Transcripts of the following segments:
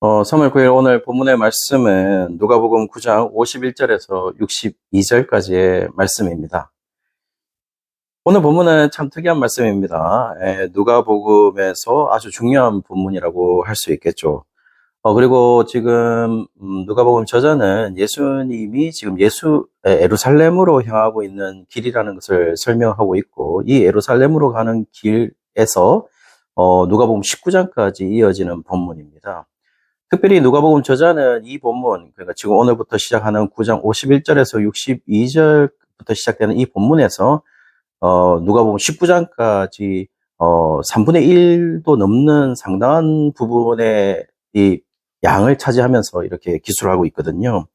3월 9일 오늘 본문의 말씀은 누가복음 9장 51절에서 62절까지의 말씀입니다. 오늘 본문은 참 특이한 말씀입니다. 누가복음에서 아주 중요한 본문이라고 할 수 있겠죠. 그리고 지금 누가복음 저자는 예수님이 지금 예루살렘으로 향하고 있는 길이라는 것을 설명하고 있고, 이 예루살렘으로 가는 길에서 누가복음 19장까지 이어지는 본문입니다. 특별히 누가복음 저자는 이 본문, 그러니까 지금 오늘부터 시작하는 9장 51절에서 62절부터 시작되는 이 본문에서 누가복음 19장까지 3분의 1도 넘는 상당한 부분의 이 양을 차지하면서 이렇게 기술을 하고 있거든요.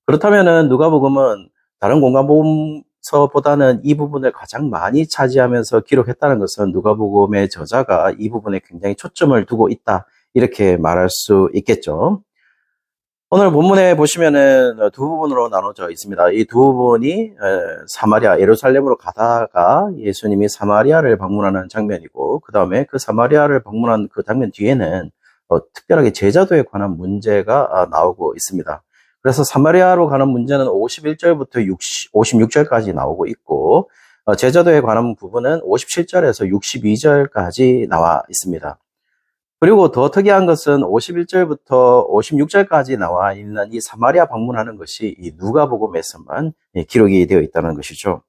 그렇다면은 누가복음은 다른 공간복음서보다는 이 부분을 가장 많이 차지하면서 기록했다는 것은 누가복음의 저자가 이 부분에 굉장히 초점을 두고 있다, 이렇게 말할 수 있겠죠. 오늘 본문에 보시면은 두 부분으로 나눠져 있습니다. 이 두 부분이 사마리아, 예루살렘으로 가다가 예수님이 사마리아를 방문하는 장면이고, 그 다음에 그 사마리아를 방문한 그 장면 뒤에는 특별하게 제자도에 관한 문제가 나오고 있습니다. 그래서 사마리아로 가는 문제는 51절부터 56절까지 나오고 있고, 제자도에 관한 부분은 57절에서 62절까지 나와 있습니다. 그리고 더 특이한 것은 51절부터 56절까지 나와 있는 이 사마리아 방문하는 것이 이 누가복음에서만 기록이 되어 있다는 것이죠.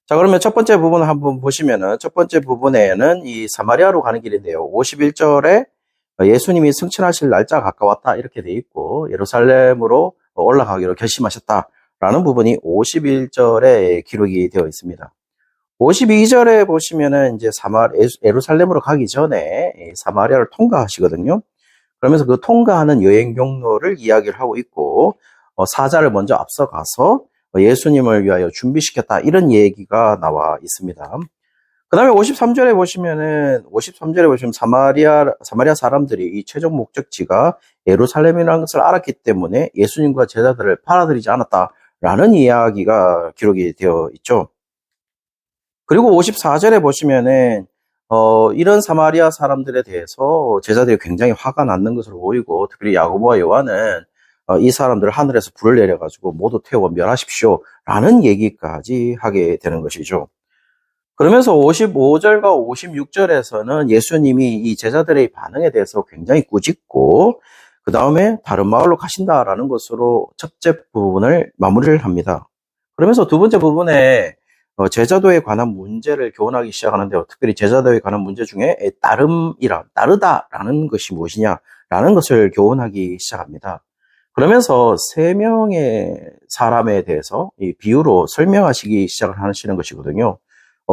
자, 그러면 첫 번째 부분을 한번 보시면은, 첫 번째 부분에는 이 사마리아로 가는 길인데요. 51절에 예수님이 승천하실 날짜가 가까웠다, 이렇게 돼 있고, 예루살렘으로 올라가기로 결심하셨다라는 부분이 51절에 기록이 되어 있습니다. 52절에 보시면은 이제 예루살렘으로 가기 전에 사마리아를 통과하시거든요. 그러면서 그 통과하는 여행 경로를 이야기를 하고 있고, 사자를 먼저 앞서가서 예수님을 위하여 준비시켰다, 이런 얘기가 나와 있습니다. 그 다음에 53절에 보시면 사마리아 사람들이 이 최종 목적지가 예루살렘이라는 것을 알았기 때문에 예수님과 제자들을 받아들이지 않았다라는 이야기가 기록이 되어 있죠. 그리고 54절에 보시면은 이런 사마리아 사람들에 대해서 제자들이 굉장히 화가 났는 것으로 보이고, 특별히 야고보와 요한은 이 사람들을 하늘에서 불을 내려가지고 모두 태워 멸하십시오 라는 얘기까지 하게 되는 것이죠. 그러면서 55절과 56절에서는 예수님이 이 제자들의 반응에 대해서 굉장히 꾸짖고, 그 다음에 다른 마을로 가신다라는 것으로 첫째 부분을 마무리를 합니다. 그러면서 두 번째 부분에 제자도에 관한 문제를 교훈하기 시작하는데요. 특별히 제자도에 관한 문제 중에 따르다라는 것이 무엇이냐라는 것을 교훈하기 시작합니다. 그러면서 세 명의 사람에 대해서 이 비유로 설명하시기 시작을 하시는 것이거든요.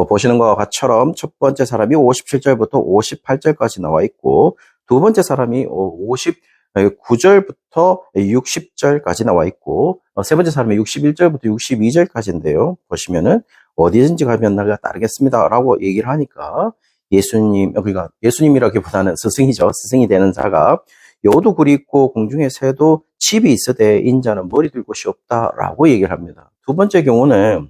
보시는 것과 같처럼 첫 번째 사람이 57절부터 58절까지 나와 있고, 두 번째 사람이 59절부터 60절까지 나와 있고, 세 번째 사람이 61절부터 62절까지인데요. 보시면은 어디든지 가면 나가 따르겠습니다 라고 얘기를 하니까 그러니까 예수님이라기보다는 스승이죠. 스승이 되는 자가 여도 굴이 있고 공중에 새도 칩이 있으되 인자는 머리 들 곳이 없다라고 얘기를 합니다. 두 번째 경우는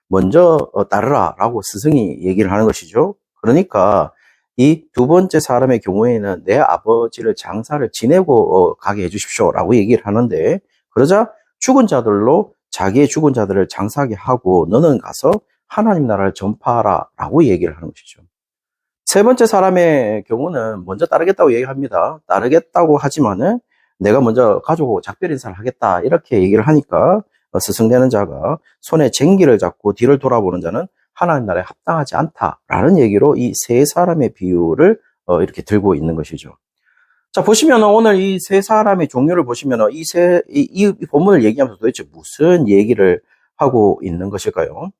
먼저 따르라 라고 스승이 얘기를 하는 것이죠. 그러니까 이 두 번째 사람의 경우에는 내 아버지를 장사를 지내고 가게 해주십시오 라고 얘기를 하는데, 그러자 죽은 자들로 자기의 죽은 자들을 장사하게 하고 너는 가서 하나님 나라를 전파하라 라고 얘기를 하는 것이죠. 세 번째 사람의 경우는 먼저 따르겠다고 얘기합니다. 따르겠다고 하지만은 내가 먼저 가지고 작별 인사를 하겠다, 이렇게 얘기를 하니까 스승되는 자가 손에 쟁기를 잡고 뒤를 돌아보는 자는 하나님 나라에 합당하지 않다라는 얘기로 이 세 사람의 비유를 이렇게 들고 있는 것이죠. 자, 보시면 오늘 이 세 사람의 종류를 보시면 이 본문을 얘기하면서 도대체 무슨 얘기를 하고 있는 것일까요?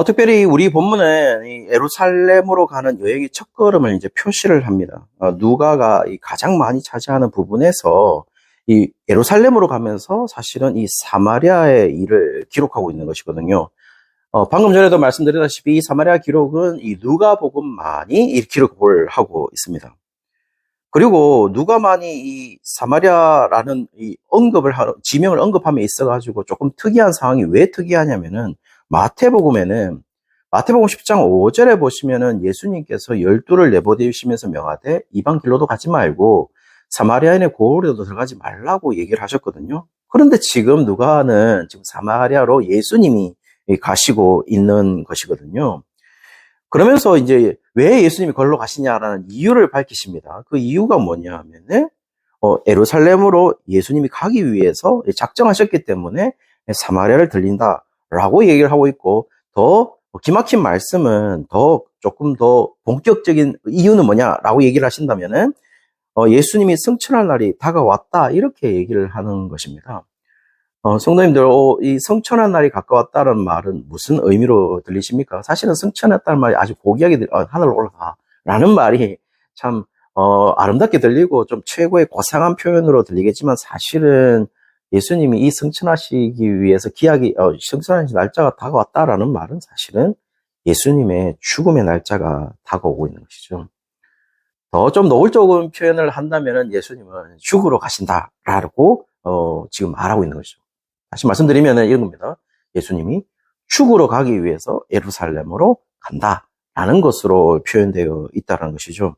특별히 우리 본문은 이 예루살렘으로 가는 여행의 첫걸음을 이제 표시를 합니다. 누가가 가장 많이 차지하는 부분에서 이 예루살렘으로 가면서 사실은 이 사마리아의 일을 기록하고 있는 것이거든요. 방금 전에도 말씀드렸다시피 이 사마리아 기록은 이 누가복음만이 이 기록을 하고 있습니다. 그리고 누가만이 이 사마리아라는 이 지명을 언급함에 있어가지고 조금 특이한 상황이 왜 특이하냐면은, 마태복음에는 마태복음 10장 5절에 보시면은 예수님께서 열두를 내보내시면서 명하되 이방 길로도 가지 말고 사마리아인의 고을에도 들어가지 말라고 얘기를 하셨거든요. 그런데 지금 누가는 지금 사마리아로 예수님이 가시고 있는 것이거든요. 그러면서 이제 왜 예수님이 걸로 가시냐라는 이유를 밝히십니다. 그 이유가 뭐냐 하면은 예루살렘으로 예수님이 가기 위해서 작정하셨기 때문에 사마리아를 들린다라고 얘기를 하고 있고, 더 기막힌 말씀은 조금 더 본격적인 이유는 뭐냐라고 얘기를 하신다면은 예수님이 승천할 날이 다가왔다 이렇게 얘기를 하는 것입니다. 성도님들, 이 승천한 날이 가까웠다는 말은 무슨 의미로 들리십니까? 사실은 승천했다는 말이 아주 고귀하게 하늘로 올라가라는 말이 참 아름답게 들리고 좀 최고의 고상한 표현으로 들리겠지만, 사실은 예수님이 이 승천하시기 위해서 승천하신 날짜가 다가왔다라는 말은 사실은 예수님의 죽음의 날짜가 다가오고 있는 것이죠. 더 좀 노골적인 표현을 한다면은 예수님은 죽으러 가신다라고 지금 말하고 있는 것이죠. 다시 말씀드리면 이런 겁니다. 예수님이 죽으러 가기 위해서 예루살렘으로 간다라는 것으로 표현되어 있다는 것이죠.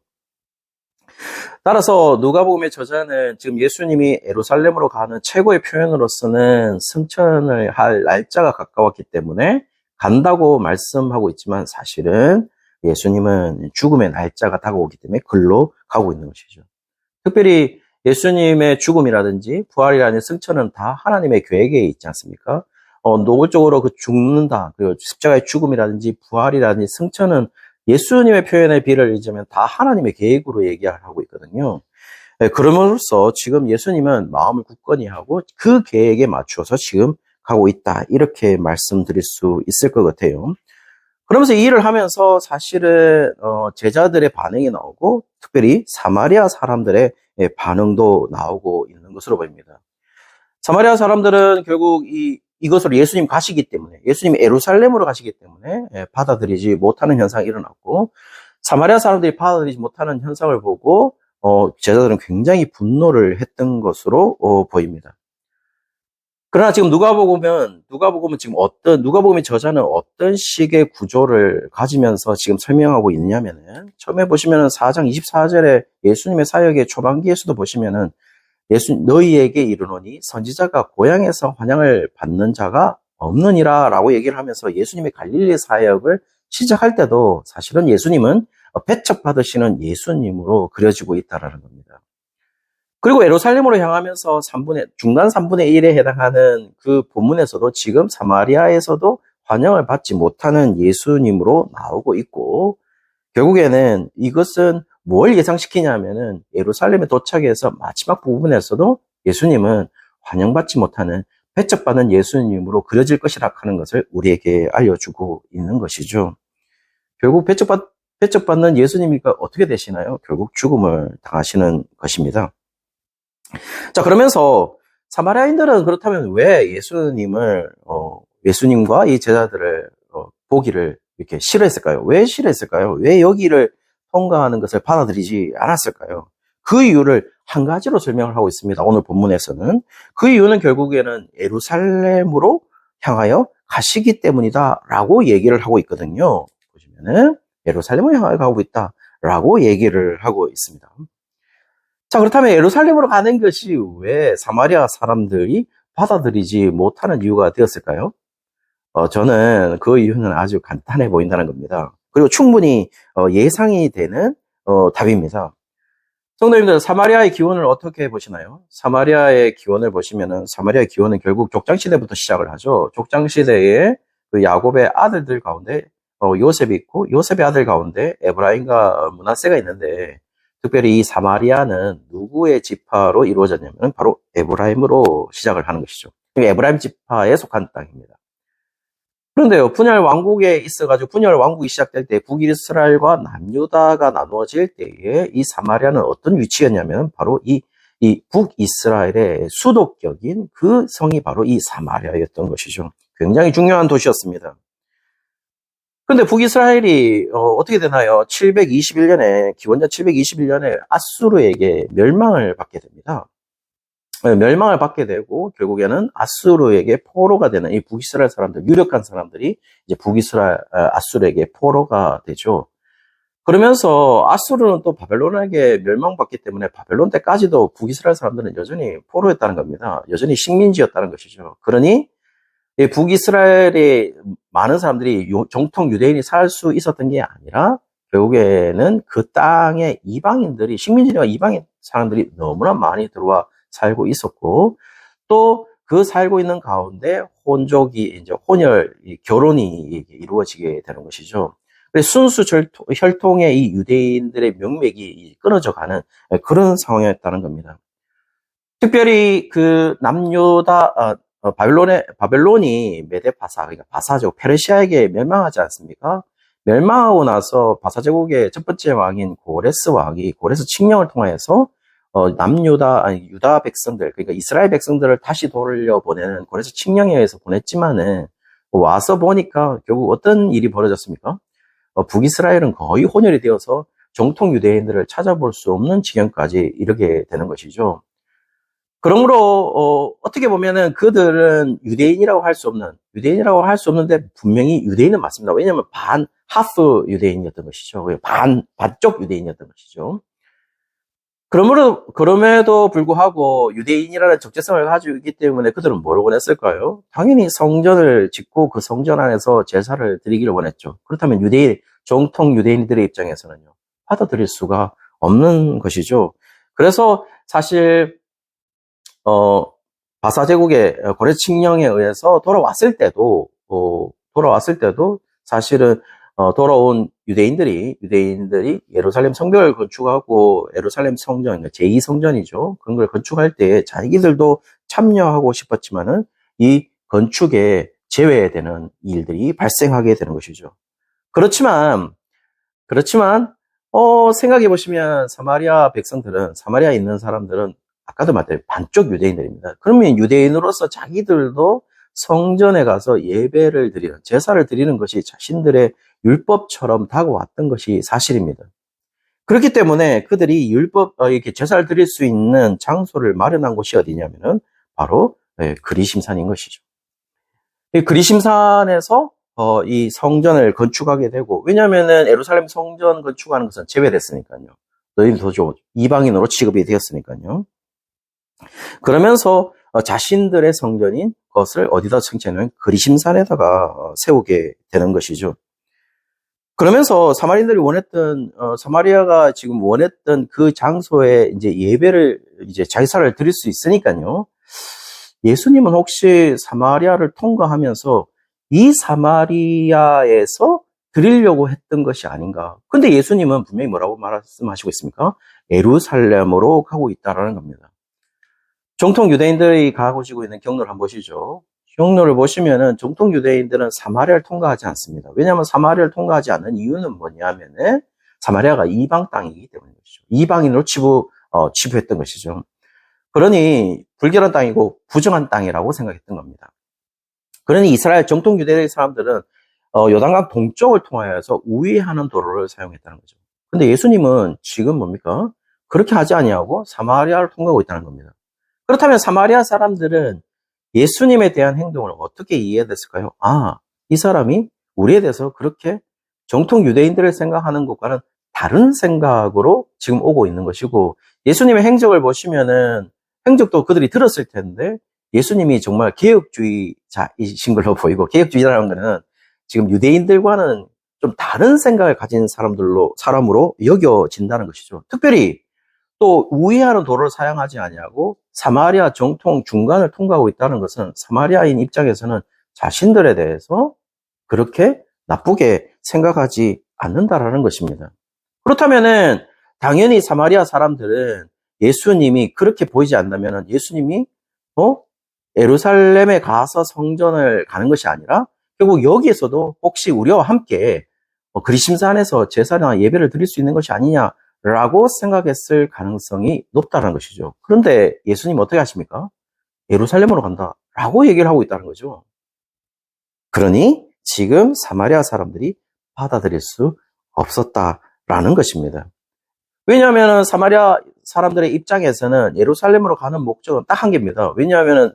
따라서 누가복음의 저자는 지금 예수님이 예루살렘으로 가는 최고의 표현으로서는 승천을 할 날짜가 가까웠기 때문에 간다고 말씀하고 있지만, 사실은 예수님은 죽음의 날짜가 다가오기 때문에 글로 가고 있는 것이죠. 특별히 예수님의 죽음이라든지 부활이라는 승천은 다 하나님의 계획에 있지 않습니까? 노골적으로 그 죽는다, 그리고 십자가의 죽음이라든지 부활이라든지 승천은 예수님의 표현에 비를 잊으면 다 하나님의 계획으로 얘기하고 있거든요. 그럼으로써 지금 예수님은 마음을 굳건히 하고 그 계획에 맞추어서 지금 가고 있다, 이렇게 말씀드릴 수 있을 것 같아요. 그러면서 이 일을 하면서 사실은 제자들의 반응이 나오고, 특별히 사마리아 사람들의 반응도 나오고 있는 것으로 보입니다. 사마리아 사람들은 결국 이것으로 예수님 가시기 때문에, 예수님이 예루살렘으로 가시기 때문에 받아들이지 못하는 현상이 일어났고, 사마리아 사람들이 받아들이지 못하는 현상을 보고 제자들은 굉장히 분노를 했던 것으로 보입니다. 그러나 지금 누가복음은 지금 누가복음의 저자는 어떤 식의 구조를 가지면서 지금 설명하고 있냐면은, 처음에 보시면은 4장 24절에 예수님의 사역의 초반기에서도 보시면은 너희에게 이르노니 선지자가 고향에서 환영을 받는 자가 없느니라 라고 얘기를 하면서 예수님의 갈릴리 사역을 시작할 때도 사실은 예수님은 배척받으시는 예수님으로 그려지고 있다는 겁니다. 그리고 예루살렘으로 향하면서 중간 3분의 1에 해당하는 그 본문에서도 지금 사마리아에서도 환영을 받지 못하는 예수님으로 나오고 있고, 결국에는 이것은 뭘 예상시키냐면은 예루살렘에 도착해서 마지막 부분에서도 예수님은 환영받지 못하는 배척받는 예수님으로 그려질 것이라 하는 것을 우리에게 알려주고 있는 것이죠. 결국 배척받는 예수님이 어떻게 되시나요? 결국 죽음을 당하시는 것입니다. 자, 그러면서 사마리아인들은 그렇다면 왜 예수님과 이 제자들을 보기를 이렇게 싫어했을까요? 왜 싫어했을까요? 왜 여기를 통과하는 것을 받아들이지 않았을까요? 그 이유를 한 가지로 설명을 하고 있습니다. 오늘 본문에서는 그 이유는 결국에는 예루살렘으로 향하여 가시기 때문이다라고 얘기를 하고 있거든요. 보시면은 예루살렘을 향하여 가고 있다라고 얘기를 하고 있습니다. 자, 그렇다면 예루살렘으로 가는 것이 왜 사마리아 사람들이 받아들이지 못하는 이유가 되었을까요? 저는 그 이유는 아주 간단해 보인다는 겁니다. 그리고 충분히 예상이 되는 답입니다. 성도님들, 사마리아의 기원을 어떻게 보시나요? 사마리아의 기원을 보시면은, 사마리아의 기원은 결국 족장시대부터 시작을 하죠. 족장시대에 그 야곱의 아들들 가운데 요셉이 있고, 요셉의 아들 가운데 에브라임과 므낫세가 있는데, 특별히 이 사마리아는 누구의 지파로 이루어졌냐면 바로 에브라임으로 시작을 하는 것이죠. 에브라임 지파에 속한 땅입니다. 그런데요, 분열 왕국이 시작될 때 북이스라엘과 남유다가 나누어질 때에 이 사마리아는 어떤 위치였냐면 바로 이 북이스라엘의 수도격인 그 성이 바로 이 사마리아였던 것이죠. 굉장히 중요한 도시였습니다. 그런데 북이스라엘이 어떻게 되나요? 기원전 721년에 아수르에게 멸망을 받게 됩니다. 멸망을 받게 되고 결국에는 아수르에게 포로가 되는 이 북이스라엘 사람들, 유력한 사람들이 이제 북이스라엘 아수르에게 포로가 되죠. 그러면서 아수르는 또 바벨론에게 멸망받기 때문에 바벨론 때까지도 북이스라엘 사람들은 여전히 포로였다는 겁니다. 여전히 식민지였다는 것이죠. 그러니 북이스라엘의 많은 사람들이 정통 유대인이 살 수 있었던 게 아니라 결국에는 그 땅에 이방인들이, 식민지와 이방인 사람들이 너무나 많이 들어와 살고 있었고, 또 그 살고 있는 가운데 혼족이, 이제 혼혈, 결혼이 이루어지게 되는 것이죠. 순수 혈통의 이 유대인들의 명맥이 끊어져 가는 그런 상황이었다는 겁니다. 특별히 그 남유다, 바벨론이 메데 바사, 그러니까 바사족, 페르시아에게 멸망하지 않습니까? 멸망하고 나서 바사 제국의 첫 번째 왕인 고레스 왕이 고레스 칙령을 통해서 유다 백성들, 그러니까 이스라엘 백성들을 다시 돌려보내는 고레스 칙령에 의해서 보냈지만은 와서 보니까 결국 어떤 일이 벌어졌습니까? 북이스라엘은 거의 혼혈이 되어서 정통 유대인들을 찾아볼 수 없는 지경까지 이르게 되는 것이죠. 그러므로 어떻게 보면은 그들은 유대인이라고 할 수 없는데 분명히 유대인은 맞습니다. 왜냐하면 하프 유대인이었던 것이죠. 반쪽 유대인이었던 것이죠. 그럼에도 불구하고 유대인이라는 적재성을 가지고 있기 때문에 그들은 뭘 원했을까요? 당연히 성전을 짓고 그 성전 안에서 제사를 드리기를 원했죠. 그렇다면 정통 유대인들의 입장에서는요, 받아들일 수가 없는 것이죠. 그래서 사실 바사 제국의 고레스 칙령에 의해서 돌아왔을 때도 사실은 돌아온 유대인들이 예루살렘 성벽을 건축하고 예루살렘 성전, 제2성전이죠. 그런 걸 건축할 때 자기들도 참여하고 싶었지만은 이 건축에 제외되는 일들이 발생하게 되는 것이죠. 그렇지만 생각해 보시면 사마리아에 있는 사람들은 아까도 말했듯이 반쪽 유대인들입니다. 그러면 유대인으로서 자기들도 성전에 가서 예배를 드리는, 제사를 드리는 것이 자신들의 율법처럼 다가왔던 것이 사실입니다. 그렇기 때문에 그들이 이렇게 제사를 드릴 수 있는 장소를 마련한 곳이 어디냐면은 바로 그리심산인 것이죠. 이 그리심산에서 이 성전을 건축하게 되고, 왜냐하면은 예루살렘 성전 건축하는 것은 제외됐으니까요. 너희는 도저 이방인으로 취급이 되었으니까요. 그러면서 자신들의 성전인 것을 어디다 설치하냐면 그리심산에다가 세우게 되는 것이죠. 그러면서 사마리아가 지금 원했던 그 장소에 이제 예배를, 이제 제사를 드릴 수 있으니까요. 예수님은 혹시 사마리아를 통과하면서 이 사마리아에서 드리려고 했던 것이 아닌가. 근데 예수님은 분명히 뭐라고 말씀하시고 있습니까? 예루살렘으로 가고 있다라는 겁니다. 정통 유대인들이 가지고 있는 경로를 한번 보시죠. 경로를 보시면은 정통 유대인들은 사마리아를 통과하지 않습니다. 왜냐하면 사마리아를 통과하지 않는 이유는 뭐냐면은 사마리아가 이방 땅이기 때문이죠. 이방인으로 치부했던 것이죠. 그러니 불결한 땅이고 부정한 땅이라고 생각했던 겁니다. 그러니 이스라엘 정통 유대의 사람들은 요단강 동쪽을 통하여서 우회하는 도로를 사용했다는 거죠. 근데 예수님은 지금 뭡니까? 그렇게 하지 아니하고 사마리아를 통과하고 있다는 겁니다. 그렇다면 사마리아 사람들은 예수님에 대한 행동을 어떻게 이해했을까요? 이 사람이 우리에 대해서 그렇게 정통 유대인들을 생각하는 것과는 다른 생각으로 지금 오고 있는 것이고, 예수님의 행적을 보시면은 행적도 그들이 들었을 텐데 예수님이 정말 개혁주의자이신 걸로 보이고, 개혁주의자라는 것은 지금 유대인들과는 좀 다른 생각을 가진 사람으로 여겨진다는 것이죠. 특별히 또 우회하는 도로를 사용하지 아니하고 사마리아 정통 중간을 통과하고 있다는 것은 사마리아인 입장에서는 자신들에 대해서 그렇게 나쁘게 생각하지 않는다라는 것입니다. 그렇다면은 당연히 사마리아 사람들은 예수님이 그렇게 보이지 않는다면 예수님이 예루살렘에 가서 성전을 가는 것이 아니라 결국 여기에서도 혹시 우리와 함께 그리심산에서 제사나 예배를 드릴 수 있는 것이 아니냐라고 생각했을 가능성이 높다는 것이죠. 그런데 예수님 어떻게 하십니까? 예루살렘으로 간다라고 얘기를 하고 있다는 거죠. 그러니 지금 사마리아 사람들이 받아들일 수 없었다라는 것입니다. 왜냐하면 사마리아 사람들의 입장에서는 예루살렘으로 가는 목적은 딱 한 개입니다. 왜냐하면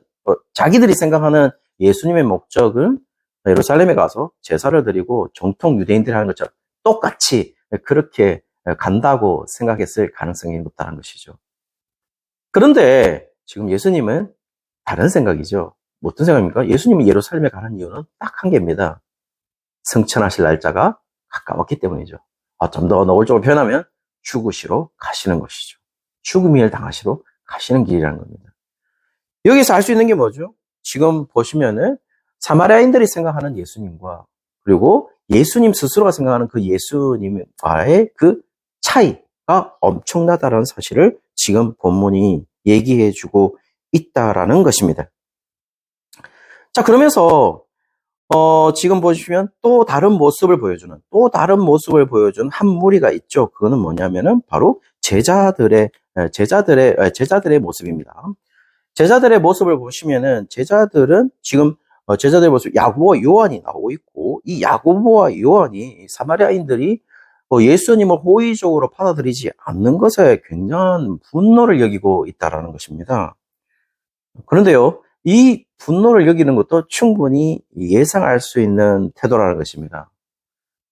자기들이 생각하는 예수님의 목적은 예루살렘에 가서 제사를 드리고 정통 유대인들이 하는 것처럼 똑같이 그렇게 간다고 생각했을 가능성이 높다는 것이죠. 그런데 지금 예수님은 다른 생각이죠. 어떤 생각입니까? 예수님이 예루살렘에 가는 이유는 딱 한 개입니다. 승천하실 날짜가 가까웠기 때문이죠. 좀 더 노골적으로 표현하면 죽으시러 가시는 것이죠. 죽음의 일 당하시러 가시는 길이라는 겁니다. 여기서 알 수 있는 게 뭐죠? 지금 보시면은 사마리아인들이 생각하는 예수님과 그리고 예수님 스스로가 생각하는 그 예수님과의 그 차이가 엄청나다는 사실을 지금 본문이 얘기해주고 있다라는 것입니다. 자, 그러면서 지금 보시면 또 다른 모습을 보여주는 한 무리가 있죠. 그거는 뭐냐면은 바로 제자들의 모습입니다. 제자들의 모습을 보시면은 제자들은 지금 제자들의 모습 야고보와 요한이 나오고 있고 이 야고보와 요한이 사마리아인들이 예수님을 호의적으로 받아들이지 않는 것에 굉장한 분노를 여기고 있다라는 것입니다. 그런데요, 이 분노를 여기는 것도 충분히 예상할 수 있는 태도라는 것입니다.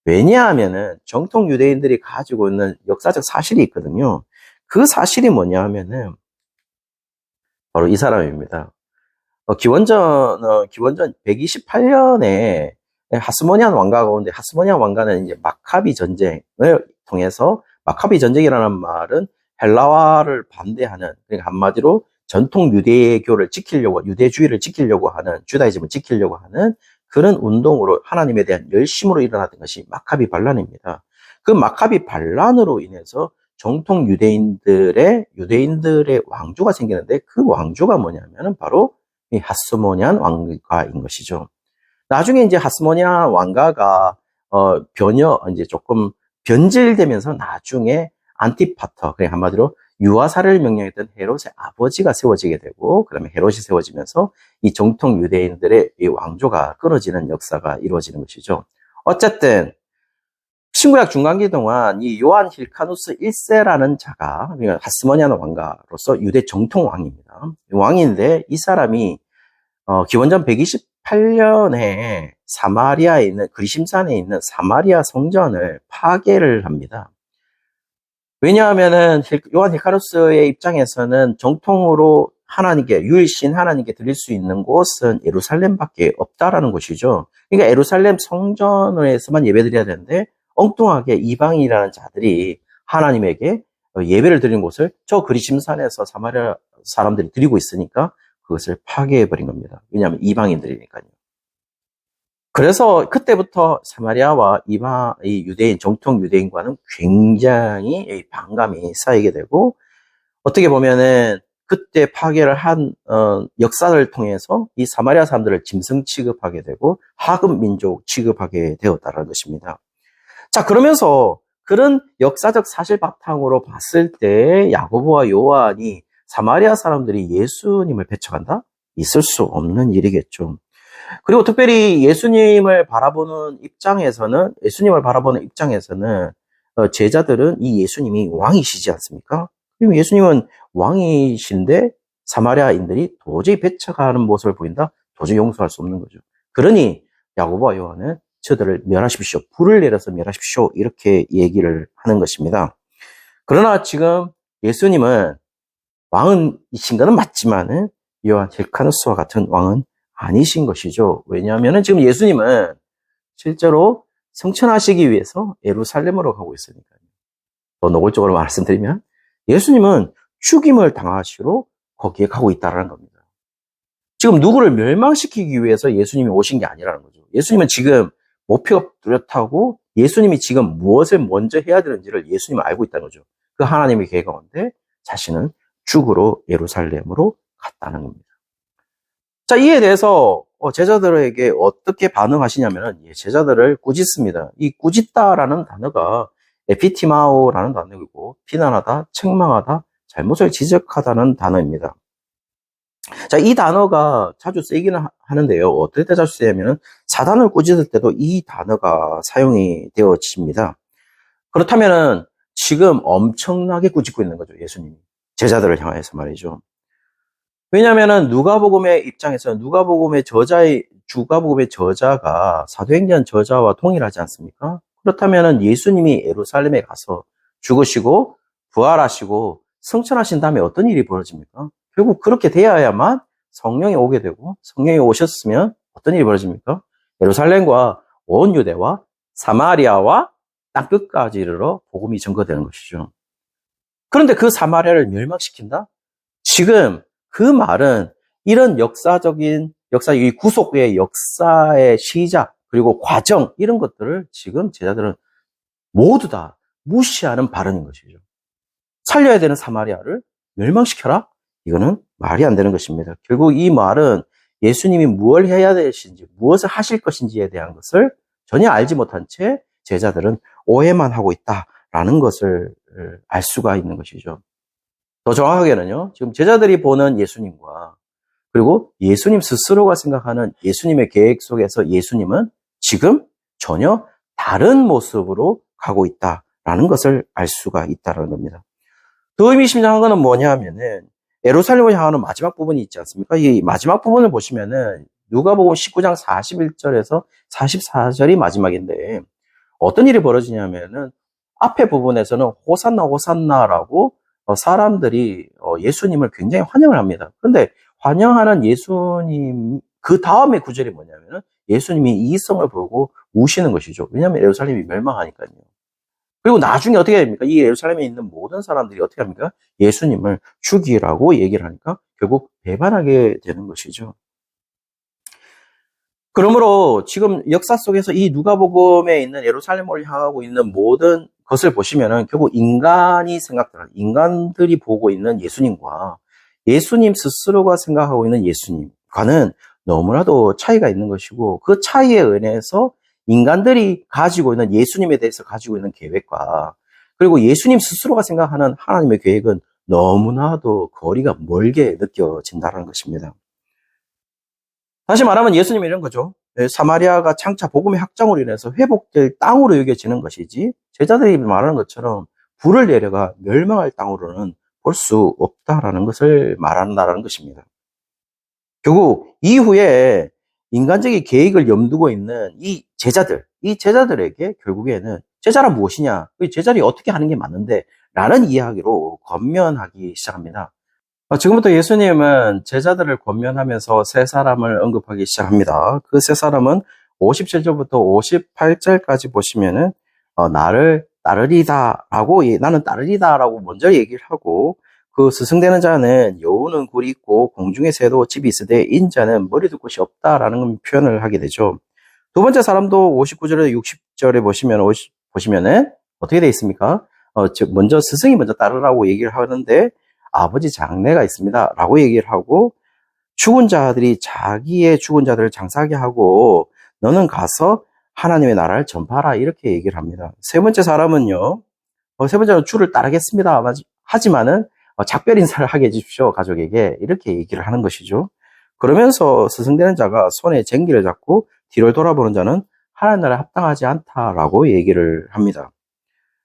왜냐하면은 정통 유대인들이 가지고 있는 역사적 사실이 있거든요. 그 사실이 뭐냐 하면은 바로 이 사람입니다. 기원전 128년에 하스모니안 왕가가 오는데 하스모니안 왕가는 이제 마카비 전쟁을 통해서 마카비 전쟁이라는 말은 헬라화를 반대하는 그러니까 한마디로 전통 유대교를 지키려고 유대주의를 지키려고 하는 주다이즘을 지키려고 하는 그런 운동으로 하나님에 대한 열심으로 일어났던 것이 마카비 반란입니다. 그 마카비 반란으로 인해서 정통 유대인들의 왕조가 생기는데 그 왕조가 뭐냐면은 바로 이 하스모니안 왕가인 것이죠. 나중에 이제 하스모니안 왕가가 이제 조금 변질되면서 나중에 안티파터, 그냥 한마디로 유아살을 명령했던 헤롯의 아버지가 세워지게 되고, 그다음에 헤롯이 세워지면서 이 정통 유대인들의 이 왕조가 끊어지는 역사가 이루어지는 것이죠. 어쨌든 신구약 중간기 동안 이 요한 힐카누스 1세라는 자가 그러니까 하스모니안 왕가로서 유대 정통 왕입니다. 왕인데 이 사람이 기원전 128년에 사마리아에 있는 그리심산에 있는 사마리아 성전을 파괴를 합니다. 왜냐하면은 요한 힐카누스의 입장에서는 정통으로 유일신 하나님께 드릴 수 있는 곳은 예루살렘밖에 없다라는 것이죠. 그러니까 예루살렘 성전에서만 예배드려야 되는데 엉뚱하게 이방인이라는 자들이 하나님에게 예배를 드리는 곳을 저 그리심산에서 사마리아 사람들이 드리고 있으니까 그것을 파괴해버린 겁니다. 왜냐하면 이방인들이니까요. 그래서 그때부터 사마리아와 이 유대인, 정통 유대인과는 굉장히 반감이 쌓이게 되고, 어떻게 보면은 그때 파괴를 한, 역사를 통해서 이 사마리아 사람들을 짐승 취급하게 되고, 하급 민족 취급하게 되었다는 것입니다. 자, 그러면서 그런 역사적 사실 바탕으로 봤을 때 야고보와 요한이 사마리아 사람들이 예수님을 배척한다? 있을 수 없는 일이겠죠. 그리고 특별히 예수님을 바라보는 입장에서는 제자들은 이 예수님이 왕이시지 않습니까? 그럼 예수님은 왕이신데 사마리아인들이 도저히 배척하는 모습을 보인다? 도저히 용서할 수 없는 거죠. 그러니 야고보와 요한은 저들을 멸하십시오. 불을 내려서 멸하십시오. 이렇게 얘기를 하는 것입니다. 그러나 지금 예수님은 왕이신 것은 맞지만은 요한 힐카누스와 같은 왕은 아니신 것이죠. 왜냐하면 지금 예수님은 실제로 성천하시기 위해서 예루살렘으로 가고 있으니까요. 더 노골적으로 말씀드리면 예수님은 죽임을 당하시러 거기에 가고 있다는 겁니다. 지금 누구를 멸망시키기 위해서 예수님이 오신 게 아니라는 거죠. 예수님은 지금 목표가 뚜렷하고 예수님이 지금 무엇을 먼저 해야 되는지를 예수님은 알고 있다는 거죠. 그 하나님의 계획 가운데 자신은 죽으러 예루살렘으로 갔다는 겁니다. 자, 이에 대해서 제자들에게 어떻게 반응하시냐면은 제자들을 꾸짖습니다. 이 꾸짖다라는 단어가 에피티마오라는 단어이고 비난하다, 책망하다, 잘못을 지적하다는 단어입니다. 자, 이 단어가 자주 쓰이기는 하는데요. 어떨 때 자주 쓰냐면은 사단을 꾸짖을 때도 이 단어가 사용이 되어집니다. 그렇다면은 지금 엄청나게 꾸짖고 있는 거죠, 예수님이. 제자들을 향해서 말이죠. 왜냐하면은 누가복음의 입장에서 누가복음의 저자가 사도행전 저자와 동일하지 않습니까? 그렇다면은 예수님이 예루살렘에 가서 죽으시고 부활하시고 승천하신 다음에 어떤 일이 벌어집니까? 결국 그렇게 되어야만 성령이 오게 되고, 성령이 오셨으면 어떤 일이 벌어집니까? 예루살렘과 온 유대와 사마리아와 땅끝까지 이르러 복음이 전거되는 것이죠. 그런데 그 사마리아를 멸망시킨다? 지금 그 말은 이런 이 구속의 역사의 시작, 그리고 과정, 이런 것들을 지금 제자들은 모두 다 무시하는 발언인 것이죠. 살려야 되는 사마리아를 멸망시켜라? 이거는 말이 안 되는 것입니다. 결국 이 말은 예수님이 무엇을 해야 되신지, 무엇을 하실 것인지에 대한 것을 전혀 알지 못한 채 제자들은 오해만 하고 있다라는 것을 알 수가 있는 것이죠. 더 정확하게는요, 지금 제자들이 보는 예수님과 그리고 예수님 스스로가 생각하는 예수님의 계획 속에서 예수님은 지금 전혀 다른 모습으로 가고 있다라는 것을 알 수가 있다는 겁니다. 더 의미심장한 것은 뭐냐 하면은 예루살렘을 향하는 마지막 부분이 있지 않습니까? 이 마지막 부분을 보시면은 누가복음 19장 41절에서 44절이 마지막인데 어떤 일이 벌어지냐면은 앞에 부분에서는 호산나 호산나라고 사람들이 예수님을 굉장히 환영을 합니다. 그런데 환영하는 예수님 그 다음에 구절이 뭐냐면은 예수님이 이성을 보고 우시는 것이죠. 왜냐하면 예루살렘이 멸망하니까요. 그리고 나중에 어떻게 됩니까? 이 예루살렘에 있는 모든 사람들이 어떻게 합니까? 예수님을 죽이라고 얘기를 하니까 결국 배반하게 되는 것이죠. 그러므로 지금 역사 속에서 이 누가복음에 있는 예루살렘을 향하고 있는 모든 것을 보시면은 결국 인간들이 보고 있는 예수님과 예수님 스스로가 생각하고 있는 예수님과는 너무나도 차이가 있는 것이고 그 차이에 의해서 인간들이 가지고 있는 예수님에 대해서 가지고 있는 계획과 그리고 예수님 스스로가 생각하는 하나님의 계획은 너무나도 거리가 멀게 느껴진다는 것입니다. 다시 말하면 예수님이 이런 거죠. 사마리아가 장차 복음의 확장으로 인해서 회복될 땅으로 여겨지는 것이지 제자들이 말하는 것처럼 불을 내려가 멸망할 땅으로는 볼 수 없다라는 것을 말한다는 것입니다. 결국 이후에 인간적인 계획을 염두고 있는 이 제자들에게 결국에는 제자란 무엇이냐, 제자들이 어떻게 하는 게 맞는데 라는 이야기로 권면하기 시작합니다. 지금부터 예수님은 제자들을 권면하면서 세 사람을 언급하기 시작합니다. 그 세 사람은 57절부터 58절까지 보시면은 나를 따르리다라고 나는 따르리다라고 먼저 얘기를 하고 그 스승되는 자는 여우는 굴이 있고 공중의 새도 집이 있으되 인자는 머리 둘 곳이 없다라는 표현을 하게 되죠. 두 번째 사람도 59절에 60절에 보시면은 어떻게 되어 있습니까? 먼저 스승이 먼저 따르라고 얘기를 하는데 아버지 장례가 있습니다 라고 얘기를 하고 죽은 자들이 자기의 죽은 자들을 장사하게 하고 너는 가서 하나님의 나라를 전파하라 이렇게 얘기를 합니다. 세 번째 사람은요, 세 번째는 주를 따르겠습니다 하지만은 작별 인사를 하게 해주십시오 가족에게 이렇게 얘기를 하는 것이죠. 그러면서 스승되는 자가 손에 쟁기를 잡고 뒤를 돌아보는 자는 하나님 나라에 합당하지 않다라고 얘기를 합니다.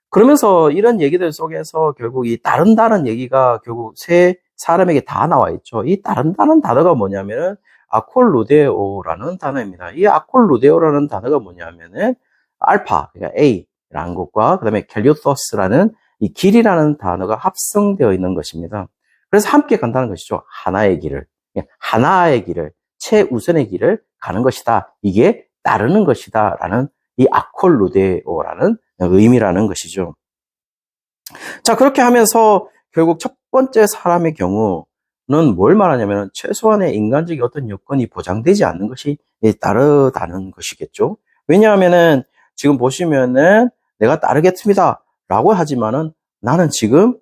그러면서 이런 얘기들 속에서 결국 이 따른다는 얘기가 결국 세 사람에게 다 나와 있죠. 이 따른다는 단어가 뭐냐면은 아콜루데오라는 단어입니다. 이 아콜루데오라는 단어가 뭐냐면은 알파, 그러니까 A라는 것과 그다음에 켈리오토스라는 이 길이라는 단어가 합성되어 있는 것입니다. 그래서 함께 간다는 것이죠. 하나의 길을, 최우선의 길을 가는 것이다. 이게 따르는 것이다. 라는 이 아콜루데오라는 의미라는 것이죠. 자, 그렇게 하면서 결국 첫 번째 사람의 경우는 뭘 말하냐면 최소한의 인간적인 어떤 여건이 보장되지 않는 것이 따르다는 것이겠죠. 왜냐하면은 지금 보시면은 내가 따르겠습니다 라고 하지만은 나는 지금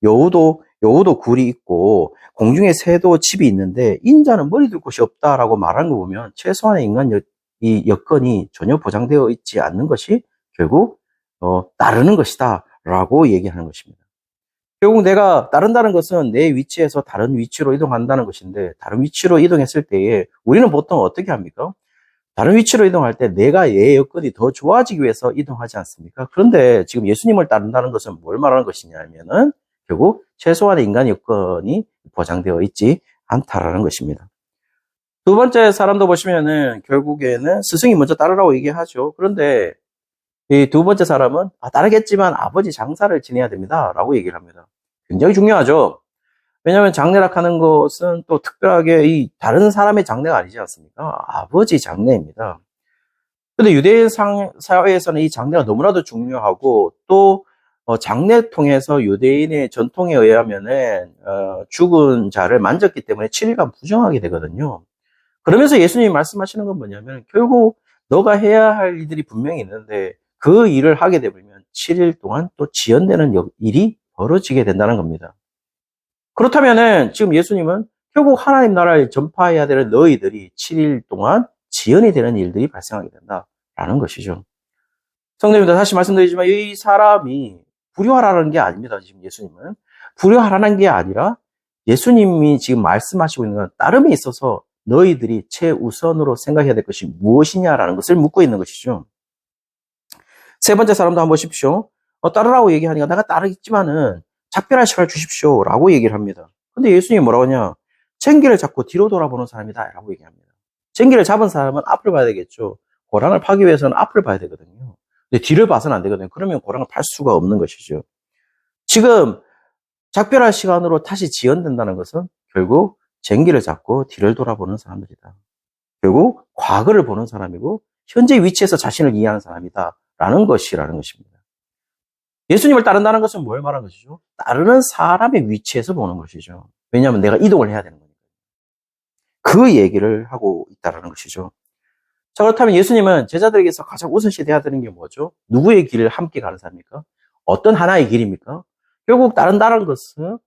여우도 굴이 있고 공중에 새도 집이 있는데 인자는 머리 둘 곳이 없다라고 말하는 거 보면 최소한의 이 여건이 전혀 보장되어 있지 않는 것이 결국 따르는 것이다 라고 얘기하는 것입니다. 결국 내가 따른다는 것은 내 위치에서 다른 위치로 이동한다는 것인데 다른 위치로 이동했을 때에 우리는 보통 어떻게 합니까? 다른 위치로 이동할 때 내가 내 여건이 더 좋아지기 위해서 이동하지 않습니까? 그런데 지금 예수님을 따른다는 것은 뭘 말하는 것이냐면은 결국 최소한의 인간 여건이 보장되어 있지 않다라는 것입니다. 두 번째 사람도 보시면은 결국에는 스승이 먼저 따르라고 얘기하죠. 그런데 이 두 번째 사람은 따르겠지만 아버지 장사를 지내야 됩니다 라고 얘기를 합니다. 굉장히 중요하죠. 왜냐하면 장례락 하는 것은 또 특별하게 이 다른 사람의 장례가 아니지 않습니까? 아버지 장례입니다. 근데 유대인 사회에서는 이 장례가 너무나도 중요하고 또 장례 통해서 유대인의 전통에 의하면은 죽은 자를 만졌기 때문에 7일간 부정하게 되거든요. 그러면서 예수님이 말씀하시는 건 뭐냐면 결국 너가 해야 할 일들이 분명히 있는데 그 일을 하게 되면 7일 동안 또 지연되는 일이 벌어지게 된다는 겁니다. 그렇다면은 지금 예수님은 결국 하나님 나라를 전파해야 되는 너희들이 7일 동안 지연이 되는 일들이 발생하게 된다라는 것이죠. 성도님들 다시 말씀드리지만 이 사람이 불효하라는 게 아닙니다. 지금 예수님은 불효하라는 게 아니라 예수님이 지금 말씀하시고 있는 건 따름에 있어서 너희들이 최우선으로 생각해야 될 것이 무엇이냐라는 것을 묻고 있는 것이죠. 세 번째 사람도 한번 보십시오. 따르라고 얘기하니까 내가 따르겠지만은 작별할 시간을 주십시오 라고 얘기를 합니다. 근데 예수님이 뭐라고 하냐? 쟁기를 잡고 뒤로 돌아보는 사람이다 라고 얘기합니다. 쟁기를 잡은 사람은 앞을 봐야 되겠죠. 고랑을 파기 위해서는 앞을 봐야 되거든요. 근데 뒤를 봐서는 안 되거든요. 그러면 고랑을 팔 수가 없는 것이죠. 지금 작별할 시간으로 다시 지연된다는 것은 결국 쟁기를 잡고 뒤를 돌아보는 사람들이다. 결국 과거를 보는 사람이고 현재 위치에서 자신을 이해하는 사람이다 라는 것이라는 것입니다. 예수님을 따른다는 것은 뭘 말하는 것이죠? 따르는 사람의 위치에서 보는 것이죠. 왜냐하면 내가 이동을 해야 되는 거니까. 그 얘기를 하고 있다는 것이죠. 자, 그렇다면 예수님은 제자들에게서 가장 우선시해야 되는 게 뭐죠? 누구의 길을 함께 가는 사람입니까? 어떤 하나의 길입니까? 결국 따른다는 것은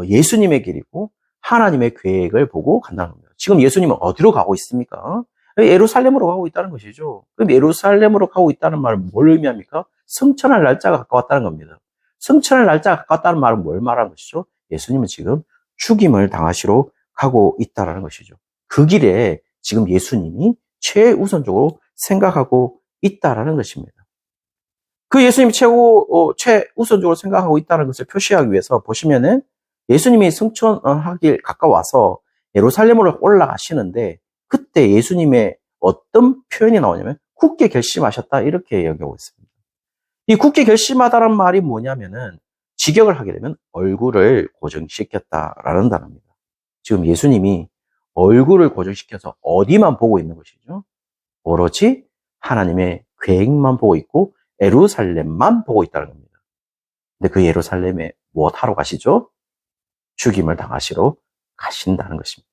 예수님의 길이고 하나님의 계획을 보고 간다는 겁니다. 지금 예수님은 어디로 가고 있습니까? 예루살렘으로 가고 있다는 것이죠. 그럼 예루살렘으로 가고 있다는 말은 뭘 의미합니까? 승천할 날짜가 가까웠다는 겁니다. 승천할 날짜가 가까웠다는 말은 뭘 말하는 것이죠? 예수님은 지금 죽임을 당하시러 가고 있다는 것이죠. 그 길에 지금 예수님이 최우선적으로 생각하고 있다는 것입니다. 그 예수님이 최우선적으로 생각하고 있다는 것을 표시하기 위해서 보시면은 예수님이 승천하길 가까워서 예루살렘으로 올라가시는데 그때 예수님의 어떤 표현이 나오냐면 굳게 결심하셨다 이렇게 얘기하고 있습니다. 이 굳게 결심하다는 말이 뭐냐면은 직역을 하게 되면 얼굴을 고정시켰다라는 단어입니다. 지금 예수님이 얼굴을 고정시켜서 어디만 보고 있는 것이죠? 오로지 하나님의 계획만 보고 있고 예루살렘만 보고 있다는 겁니다. 근데 그 예루살렘에 무엇 하러 가시죠? 죽임을 당하시러 가신다는 것입니다.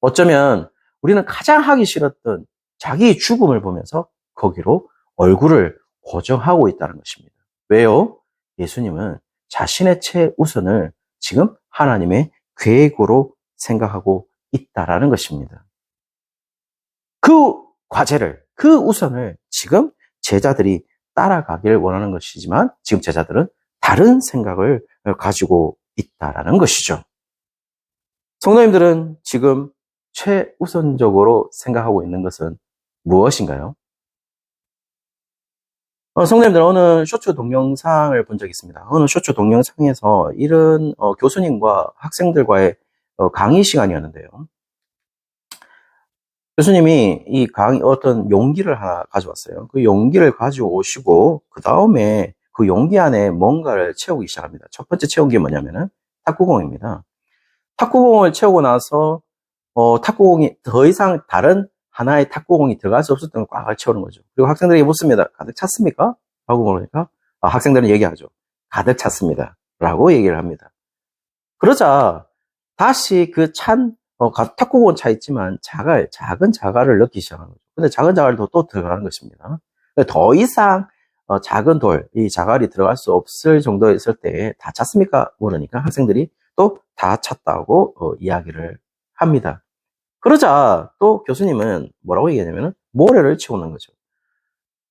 어쩌면 우리는 가장 하기 싫었던 자기의 죽음을 보면서 거기로 얼굴을 고정하고 있다는 것입니다. 왜요? 예수님은 자신의 최우선을 지금 하나님의 계획으로 생각하고 있다라는 것입니다. 그 과제를, 그 우선을 지금 제자들이 따라가길 원하는 것이지만 지금 제자들은 다른 생각을 가지고 있다라는 것이죠. 성도님들은 지금 최우선적으로 생각하고 있는 것은 무엇인가요? 성도님들 어느 쇼츠 동영상을 본 적이 있습니다. 어느 쇼츠 동영상에서 이런 교수님과 학생들과의 강의 시간이었는데요. 교수님이 이 어떤 용기를 하나 가져왔어요. 그 용기를 가지고 오시고 그 다음에 그 용기 안에 뭔가를 채우기 시작합니다. 첫 번째 채운 게 뭐냐면은 탁구공입니다. 탁구공을 채우고 나서 탁구공이 더 이상 다른 하나의 탁구공이 들어갈 수 없었던 걸 꽉 채우는 거죠. 그리고 학생들에게 묻습니다. 가득 찼습니까? 라고 물으니까 학생들은 얘기하죠. 가득 찼습니다. 라고 얘기를 합니다. 그러자 다시 그 탁구공은 차 있지만 작은 자갈을 넣기 시작하는 거죠. 근데 작은 자갈도 또 들어가는 것입니다. 더 이상 작은 돌, 이 자갈이 들어갈 수 없을 정도였을 때 다 찼습니까? 물으니까 학생들이 또 다 찼다고 이야기를 합니다. 그러자 또 교수님은 뭐라고 얘기하냐면 모래를 채우는 거죠.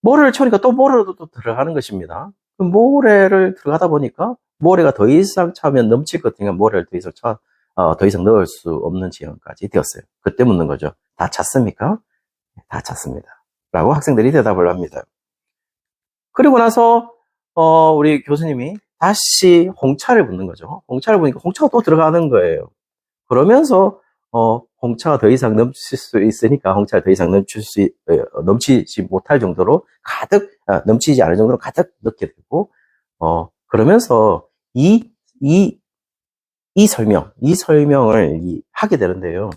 모래를 채우니까 또 모래도 또 들어가는 것입니다. 모래를 들어가다 보니까 모래가 더 이상 차면 넘칠 것 같으니까 모래를 더 이상 넣을 수 없는 지형까지 되었어요. 그때 묻는 거죠. 다 찼습니까? 다 찼습니다. 라고 학생들이 대답을 합니다. 그리고 나서 우리 교수님이 다시 홍차를 붓는 거죠. 홍차를 부으니까 홍차가 또 들어가는 거예요. 그러면서 홍차가 더 이상 넘칠 수 있으니까 홍차를 더 이상 넘치지 못할 정도로 가득 넘치지 않을 정도로 가득 넣게 되고 그러면서 이 설명을 하게 되는데요.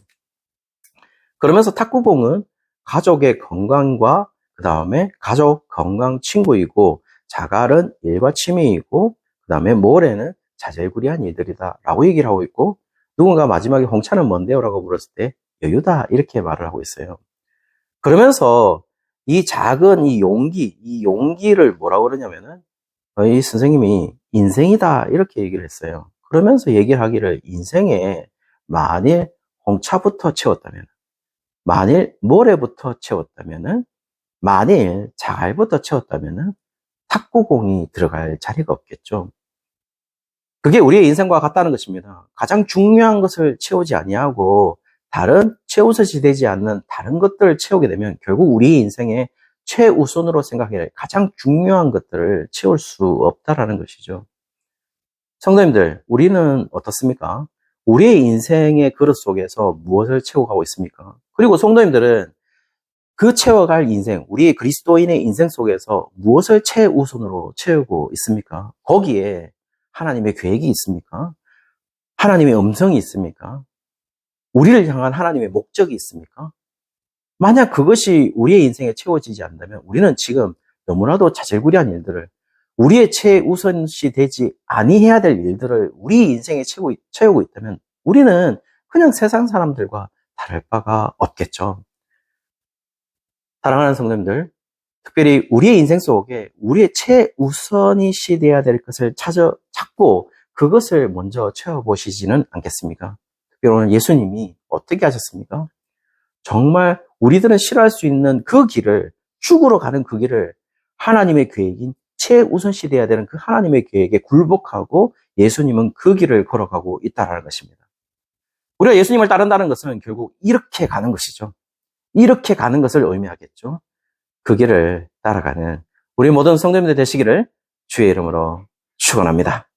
그러면서 탁구공은 가족의 건강과 그 다음에 가족 건강 친구이고 자갈은 일과 취미이고 그 다음에 모래는 자잘구리한 일들이다 라고 얘기를 하고 있고 누군가 마지막에 홍차는 뭔데요? 라고 물었을 때 여유다 이렇게 말을 하고 있어요. 그러면서 이 작은 이 용기를 뭐라고 그러냐면은 이 선생님이 인생이다 이렇게 얘기를 했어요. 그러면서 얘기를 하기를 인생에 만일 홍차부터 채웠다면 만일 모래부터 채웠다면은 만일 자갈부터 채웠다면은 탁구공이 들어갈 자리가 없겠죠. 그게 우리의 인생과 같다는 것입니다. 가장 중요한 것을 채우지 아니하고 다른 최우선시 되지 않는 다른 것들을 채우게 되면 결국 우리 인생의 최우선으로 생각해 가장 중요한 것들을 채울 수 없다라는 것이죠. 성도님들, 우리는 어떻습니까? 우리의 인생의 그릇 속에서 무엇을 채워가고 있습니까? 그리고 성도님들은 그 채워갈 인생, 우리 그리스도인의 인생 속에서 무엇을 최우선으로 채우고 있습니까? 거기에 하나님의 계획이 있습니까? 하나님의 음성이 있습니까? 우리를 향한 하나님의 목적이 있습니까? 만약 그것이 우리의 인생에 채워지지 않는다면 우리는 지금 너무나도 자질구레한 일들을 우리의 최우선시 되지 아니해야 될 일들을 우리 인생에 채우고 있다면 우리는 그냥 세상 사람들과 다를 바가 없겠죠. 사랑하는 성도님들, 특별히 우리의 인생 속에 우리의 최우선이시 되어야 될 것을 찾고 그것을 먼저 채워보시지는 않겠습니까? 특별히 오늘 예수님이 어떻게 하셨습니까? 정말 우리들은 싫어할 수 있는 그 길을, 죽으러 가는 그 길을 하나님의 계획인 최우선시 되어야 되는 그 하나님의 계획에 굴복하고 예수님은 그 길을 걸어가고 있다는 것입니다. 우리가 예수님을 따른다는 것은 결국 이렇게 가는 것이죠. 이렇게 가는 것을 의미하겠죠. 그 길을 따라가는 우리 모든 성도님들 되시기를 주의 이름으로 축원합니다.